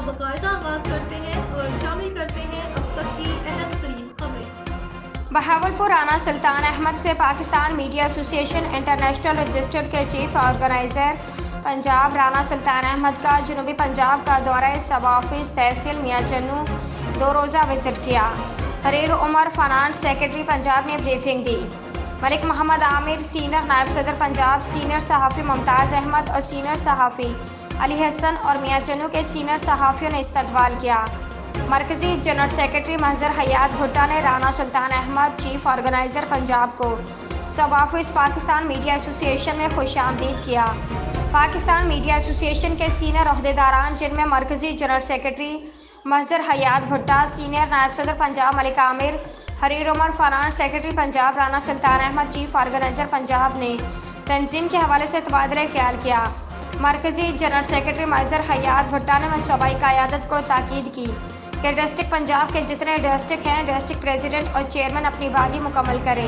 کا باقاعدہ آغاز کرتے ہیں اور شامل کرتے ہیں اب تک کی اہم ترین خبریں۔ بہاولپور رانا سلطان احمد سے پاکستان میڈیا ایسوسی ایشن انٹرنیشنل رجسٹرڈ کے چیف آرگنائزر پنجاب رانا سلطان احمد کا جنوبی پنجاب کا دورہ سب آفس تحصیل میاں چنو 2 روزہ وزٹ کیا۔ حریر عمر فنانس سیکرٹری پنجاب نے بریفنگ دی۔ ملک محمد عامر سینئر نائب صدر پنجاب، سینئر صحافی ممتاز احمد اور سینئر صحافی علی حسن اور میاں چنو کے سینئر صحافیوں نے استقبال کیا۔ مرکزی جنرل سیکرٹری محضر حیات بھٹا نے رانا سلطان احمد چیف آرگنائزر پنجاب کو سب آفس پاکستان میڈیا ایسوسی ایشن میں خوش آمدید کیا۔ پاکستان میڈیا ایسوسی ایشن کے سینئر عہدیداران جن میں مرکزی جنرل سیکرٹری محضر حیات بھٹا، سینئر نائب صدر پنجاب ملک عامر، حریر عمر فنانس سیکرٹری پنجاب رانا سلطان احمد چیف آرگنائزر پنجاب نے تنظیم کے حوالے سے تبادلہ خیال کیا۔ مرکزی جنرل سیکرٹری محضر حیات بھٹا نے صوبائی قیادت کو تاکید کی کہ ڈسٹرکٹ پنجاب کے جتنے ڈسٹرکٹ ہیں، ڈسٹرکٹ پریزیڈنٹ اور چیئرمین اپنی وادی مکمل کریں۔